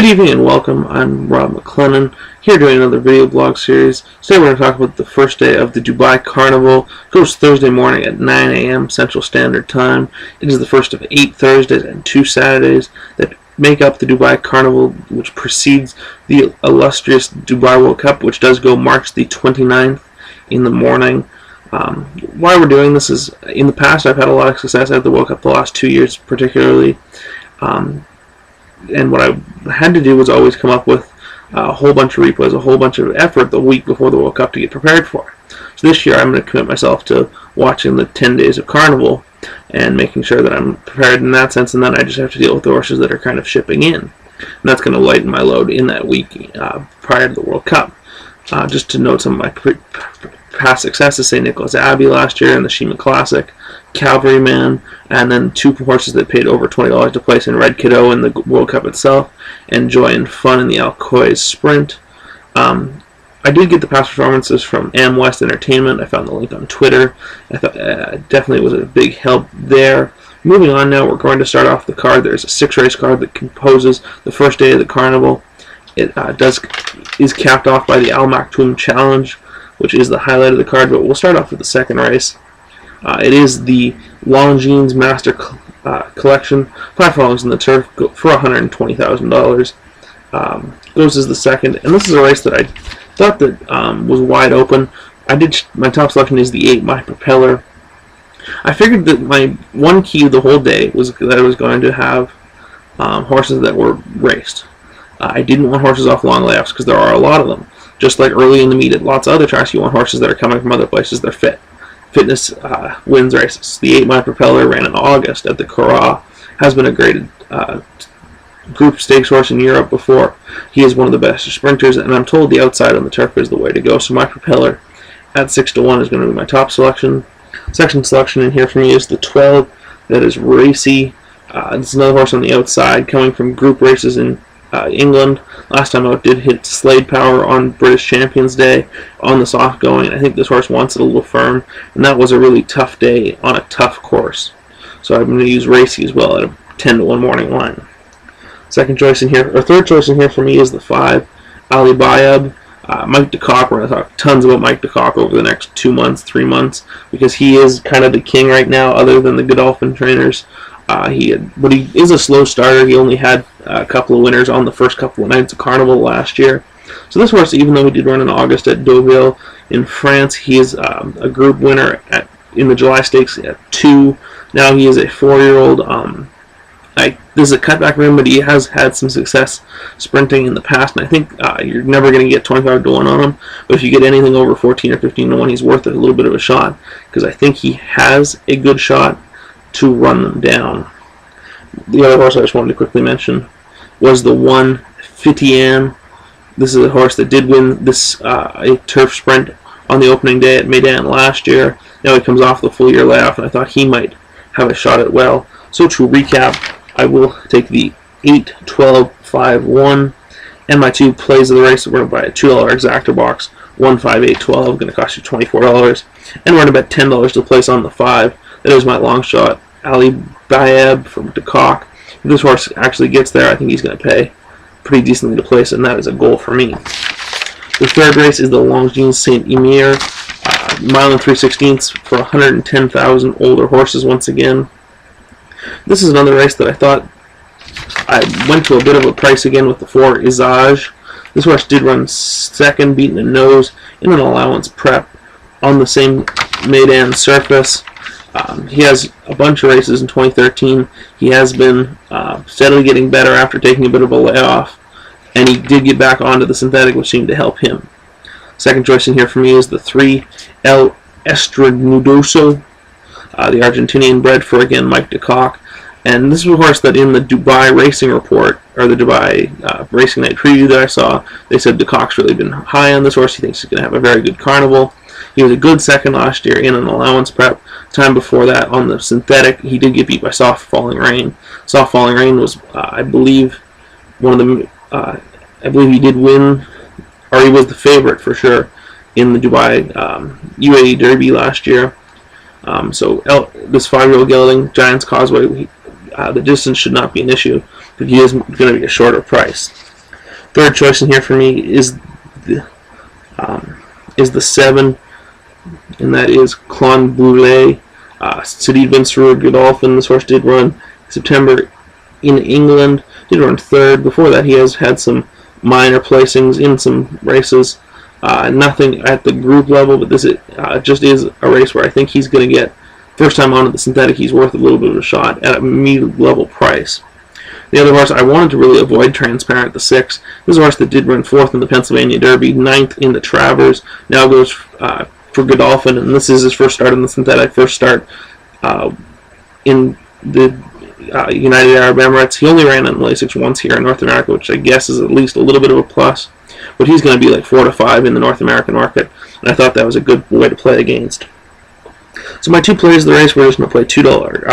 Good evening and welcome. I'm Rob McLennan, here doing another video blog series. Today we're going to talk about the first day of the Dubai Carnival. It goes Thursday morning at 9 a.m. Central Standard Time. It is the first of 8 Thursdays and 2 Saturdays that make up the Dubai Carnival, which precedes the illustrious Dubai World Cup, which does go March the 29th in the morning. Why we're doing this is, in the past I've had a lot of success at the World Cup, the last 2 years particularly. And what I had to do was always come up with a whole bunch of replays, a whole bunch of effort the week before the World Cup to get prepared for it. So this year I'm going to commit myself to watching the 10 days of Carnival and making sure that I'm prepared in that sense, and then I just have to deal with the horses that are kind of shipping in. And that's going to lighten my load in that week prior to the World Cup. Just to note some of my past successes, St. Nicholas Abbey last year in the Shima Classic, Cavalryman, and then 2 horses that paid over $20 to place in Red Kiddo in the World Cup itself, and Joy and Fun in the Alcoy Sprint. I did get the past performances from Am West Entertainment. I found the link on Twitter. I thought definitely was a big help there. Moving on now, we're going to start off the card. There's a 6-race card that composes the first day of the Carnival. It is capped off by the Al Maktoum Challenge, which is the highlight of the card, but we'll start off with the second race. It is the Longines Master Collection, 5 furlongs in the turf for $120,000. Goes as the second, and this is a race that I thought that was wide open. My top selection is the 8 My Propeller. I figured that my one key the whole day was that I was going to have horses that were raced. I didn't want horses off long layups because there are a lot of them. Just like early in the meet at lots of other tracks, you want horses that are coming from other places. They're fit. Fitness wins races. The 8 My Propeller ran in August at the Curragh. Has been a graded group stakes horse in Europe before. He is one of the best sprinters, and I'm told the outside on the turf is the way to go. So My Propeller at 6-1 is going to be my top selection. Second selection in here for me is the 12. That is Racy. This is another horse on the outside coming from group races in England. Last time out did hit Slade Power on British Champions Day on the soft going. I think this horse wants it a little firm, and that was a really tough day on a tough course. So I'm going to use Racy as well at a 10-1 morning line. Second choice in here, or third choice in here for me is the 5, Ali Bayab. Mike DeCock, we're going to talk tons about Mike DeCock over the next 2 months, 3 months, because he is kind of the king right now other than the Godolphin trainers. But he is a slow starter. He only had a couple of winners on the first couple of nights of Carnival last year. So this horse, even though he did run in August at Deauville in France, he is a group winner in the July Stakes at 2. Now he is a 4-year-old. This is a cutback rim, but he has had some success sprinting in the past, and I think you're never going to get 25-1 on him. But if you get anything over 14 or 15-1, he's worth a little bit of a shot, because I think he has a good shot to run them down. The other horse I just wanted to quickly mention was the 1 Fitian. This is a horse that did win this a turf sprint on the opening day at Meydan last year. Now he comes off the full year layoff, and I thought he might have a shot at well. So to recap, I will take the 8, 12, 5, 1, and my 2 plays of the race. We're going to buy a $2 exactor box, 1, 5, 8, 12, going to cost you $24, and we're going to bet $10 to place on the 5. That is my long shot, Ali Bayab from DeCock. If this horse actually gets there, I think he's going to pay pretty decently to place, and that is a goal for me. The third race is the Longines Saint Emir, mile and 3/16 for $110,000. Older horses once again. This is another race that I thought I went to a bit of a price again with the 4 Izage. This horse did run second, beaten the nose in an allowance prep on the same Meydan surface. He has a bunch of races in 2013. He has been steadily getting better after taking a bit of a layoff, and he did get back onto the synthetic, which seemed to help him. Second choice in here for me is the 3 El Estrenudoso, the Argentinian bred for, again, Mike DeCock. And this is a horse that in the Dubai Racing Report, or the Dubai Racing Night preview that I saw, they said DeCock's really been high on this horse. He thinks he's going to have a very good Carnival. He was a good second last year in an allowance prep. Time before that on the synthetic, he did get beat by Soft Falling Rain. Soft Falling Rain was, I believe, one of the, I believe he did win, or he was the favorite for sure in the Dubai UAE Derby last year. So this 5-year-old gelding, Giants Causeway, the distance should not be an issue, but he is going to be a shorter price. Third choice in here for me is the 7, and that is Clon Brûlé. City Vinceroy Godolphin. This horse did run September in England, did run 3rd. Before that, he has had some minor placings in some races. Nothing at the group level, but this just is a race where I think he's going to get, first time onto the synthetic, he's worth a little bit of a shot at a mid-level price. The other horse I wanted to really avoid, Transparent, the 6. This is a horse that did run 4th in the Pennsylvania Derby, 9th in the Travers, now goes for Godolphin, and this is his first start in the synthetic, first start in the United Arab Emirates. He only ran on Lasix once here in North America, which I guess is at least a little bit of a plus, but he's going to be like 4 to 5 in the North American market, and I thought that was a good way to play against. So my 2 plays of the race, we're just going to play $2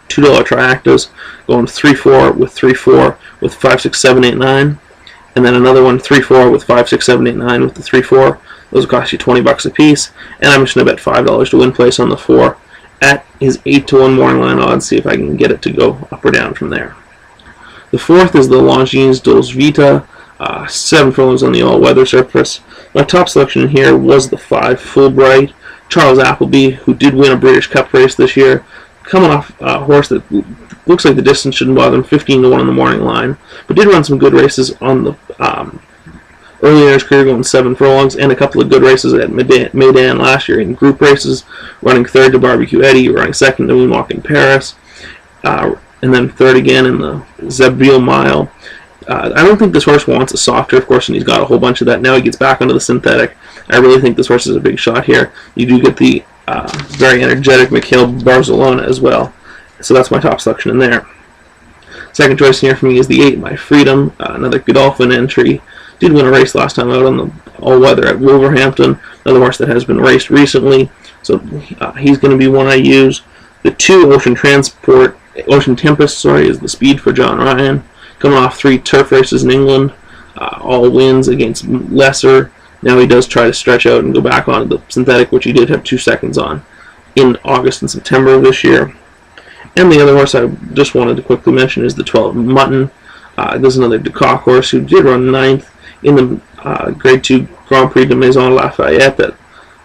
triactas, going 3-4 with 3-4 with 5, 6, 7, 8, 9, and then another one 3-4 with 5, 6, 7, 8, 9 with the 3-4. Those will cost you $20 a piece, and I'm just going to bet $5 to win place on the 4 at his 8 to 1 morning line odds, see if I can get it to go up or down from there. The 4th is the Longines Dolce Vita, 7 furlongs on the all-weather surface. My top selection here was the 5 Fulbright, Charles Appleby, who did win a British Cup race this year, coming off a horse that looks like the distance shouldn't bother him, 15 to 1 on the morning line, but did run some good races on the early in his career, going 7 furlongs, and a couple of good races at Meydan last year in group races, running 3rd to Barbecue Eddie, running 2nd to Moonwalk in Paris, and then 3rd again in the Zebville Mile. I don't think this horse wants a soft turf course, and he's got a whole bunch of that. Now he gets back onto the synthetic. I really think this horse is a big shot here. You do get the very energetic Mikhail Barcelona as well. So that's my top selection in there. Second choice here for me is the 8, My Freedom, another Godolphin entry. Did win a race last time out on the all-weather at Wolverhampton. Another horse that has been raced recently, so he's going to be one I use. The 2, Ocean Tempest, is the speed for John Ryan. Coming off 3 turf races in England, all wins against lesser. Now he does try to stretch out and go back onto the synthetic, which he did have 2 seconds on in August and September of this year. And the other horse I just wanted to quickly mention is the 12 Mutton. There's another Ducock horse who did run 9th in the Grade 2 Grand Prix de Maison Lafayette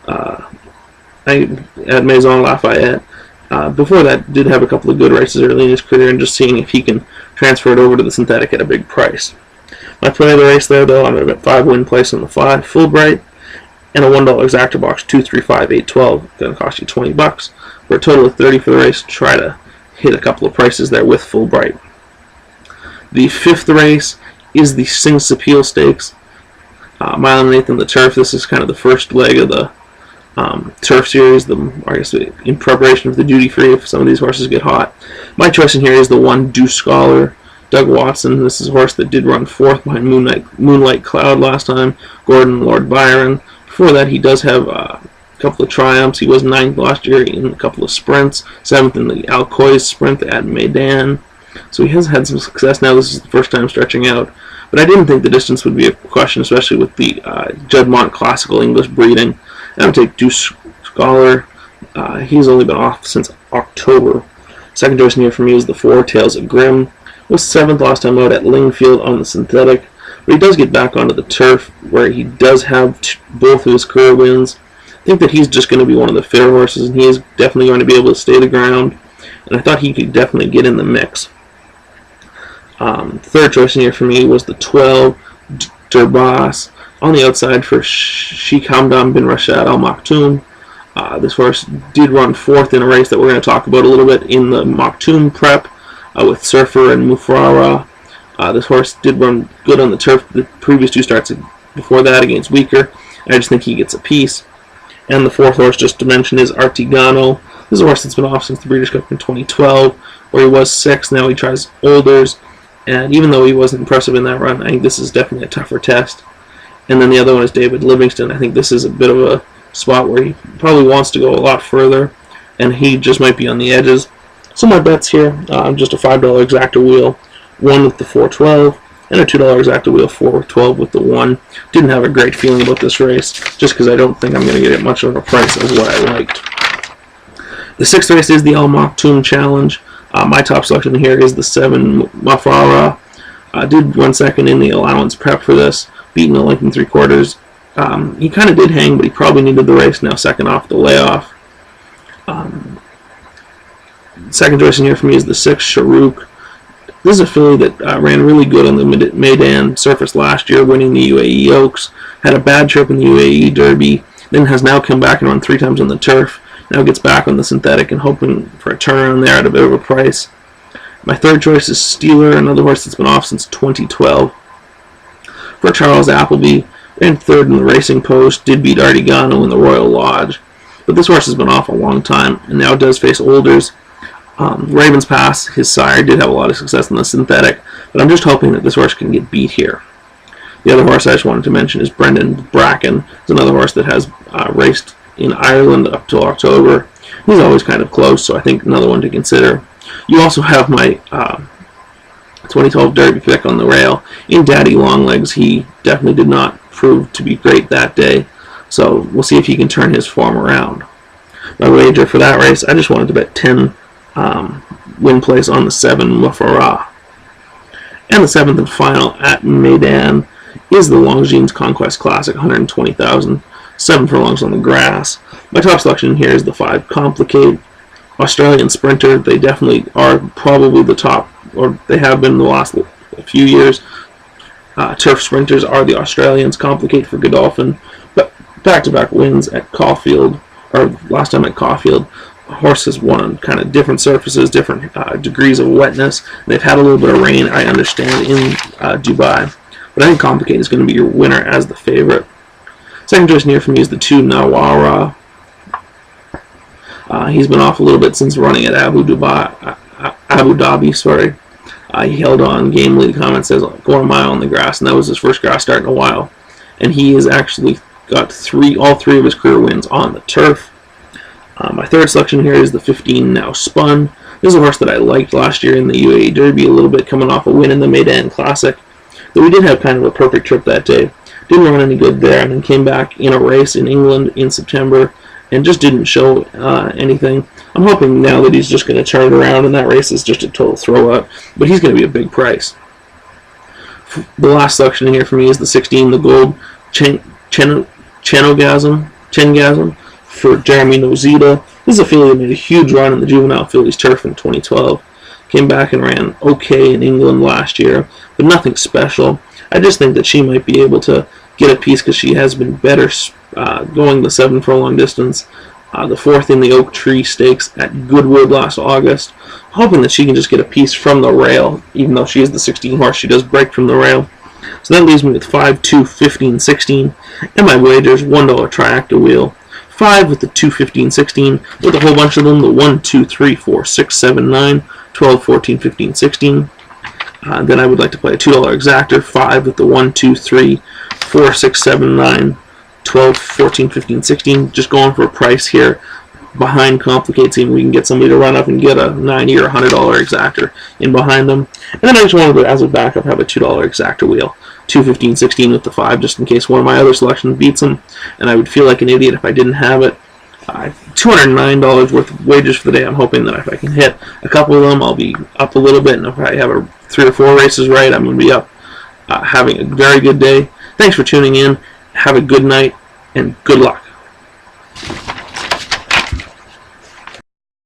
at Maison Lafayette. Before that, did have a couple of good races early in his career, and just seeing if he can transfer it over to the synthetic at a big price. My play of the race there, though, I'm going to bet 5 win place on the 5 Fulbright, and a $1 exacta box, 2, 3, 5, 8, 12. Going to cost you $20 for a total of $30 for the race. Try to hit a couple of prices there with Fulbright. The 5th race is the Sing Sapil Stakes, Mile and 1/8 on the turf. This is kind of the first leg of the turf series, I guess in preparation for the duty free if some of these horses get hot. My choice in here is the 1 Deuce Scholar, Doug Watson. This is a horse that did run 4th behind Moonlight Cloud last time, Gordon, Lord Byron. Before that, he does have a couple of triumphs. He was 9th last year in a couple of sprints, 7th in the Alcoy sprint at Meydan. So he has had some success now. This is the first time stretching out. But I didn't think the distance would be a question, especially with the Juddmonte Classical English breeding. I would take Deuce Scholar. He's only been off since October. Second choice in here for me is the 4 Tales of Grimm. Was 7th last time out at Lingfield on the synthetic. But he does get back onto the turf, where he does have both of his career wins. I think that he's just going to be one of the fair horses, and he is definitely going to be able to stay the ground. And I thought he could definitely get in the mix. Third choice in here for me was the 12 Durbas. On the outside for Sheikh Hamdan bin Rashad Al Maktoum. This horse did run 4th in a race that we're going to talk about a little bit in the Maktoum prep with Surfer and Mufrara. This horse did run good on the turf the previous 2 starts before that against weaker. I just think he gets a piece. And the 4th horse, just to mention, is Artigano. This is a horse that's been off since the Breeders' Cup in 2012, where he was 6th. Now he tries Olders. And even though he wasn't impressive in that run, I think this is definitely a tougher test. And then the other one is David Livingston. I think this is a bit of a spot where he probably wants to go a lot further, and he just might be on the edges. So my bets here, just a $5 exacta wheel, 1 with the 412, and a $2 exacta wheel, 412 with the 1. Didn't have a great feeling about this race, just because I don't think I'm going to get it much of a price as what I liked. The 6th race is the Al Maktoum Challenge. My top selection here is the 7 Mafara. Did run second in the allowance prep for this, beating the length and 3/4. He kind of did hang, but he probably needed the race. Now second off the layoff. Second choice in here for me is the 6 Sharouk. This is a filly that ran really good on the Meydan surface last year, winning the UAE Oaks. Had a bad trip in the UAE Derby, then has now come back and run 3 times on the turf. Now gets back on the synthetic and hoping for a turnaround there at a bit of a price. My third choice is Steeler, another horse that's been off since 2012. For Charles Appleby, ran third in the Racing Post, did beat Artigano in the Royal Lodge. But this horse has been off a long time and now does face Olders. Ravens Pass, his sire, did have a lot of success in the synthetic, but I'm just hoping that this horse can get beat here. The other horse I just wanted to mention is Brendan Bracken. It's another horse that has raced in Ireland up till October. He's always kind of close, so I think another one to consider. You also have my 2012 Derby pick on the rail. In Daddy Longlegs, he definitely did not prove to be great that day, so we'll see if he can turn his form around. My wager for that race, I just wanted to bet 10 win place on the 7 Mufara. And the 7th and final at Meydan is the Longines Conquest Classic, 120,000, 7 furlongs on the grass. My top selection here is the 5 Complicate. Australian Sprinter, they definitely are probably the top, or they have been in the last few years. Turf sprinters are the Australians. Complicate for Godolphin, but back-to-back wins at Caulfield, or last time at Caulfield. Horses won on kind of different surfaces, different degrees of wetness. They've had a little bit of rain, I understand, in Dubai. But I think Complicate is going to be your winner as the favorite. Second choice near for me is the 2 Nawara. He's been off a little bit since running at Abu Dhabi. Sorry. He held on gamely. The comment says going a mile on the grass, and that was his first grass start in a while. And he has actually got all three of his career wins on the turf. My third selection here is the 15 Now Spun. This is a horse that I liked last year in the UAE Derby a little bit, coming off a win in the Meydan Classic. Though we did have kind of a perfect trip that day. Didn't run any good there, and then came back in a race in England in September and just didn't show anything. I'm hoping now that he's just going to turn it around, and that race is just a total throw-up, but he's going to be a big price. The last selection here for me is the 16, the Gold Chengasm for Jeremy Nozita. This is a filly that made a huge run in the Juvenile Fillies Turf in 2012. Came back and ran okay in England last year, but nothing special. I just think that she might be able to get a piece because she has been better going the 7 furlong distance. The 4th in the Oak Tree Stakes at Goodwood last August. Hoping that she can just get a piece from the rail, even though she is the 16 horse, she does break from the rail. So that leaves me with 5, 2, 15, 16, and my wagers, $1 triactor wheel, 5 with the 2, 15, 16, with a whole bunch of them, the 1, 2, 3, 4, 6, 7, 9, 12, 14, 15, 16. Then I would like to play a $2 exactor, 5 with the 1, 2, 3, 4, 6, 7, 9, 12, 14, 15, 16. Just going for a price here behind Complicate, seeing if we can get somebody to run up and get a $90 or $100 exactor in behind them. And then I just wanted to, as a backup, have a $2 exactor wheel, 2, 15, 16 with the 5, just in case one of my other selections beats them. And I would feel like an idiot if I didn't have it. $209 worth of wagers for the day. I'm hoping that if I can hit a couple of them, I'll be up a little bit. And if I have 3 or 4 races right, I'm going to be up having a very good day. Thanks for tuning in. Have a good night, and good luck.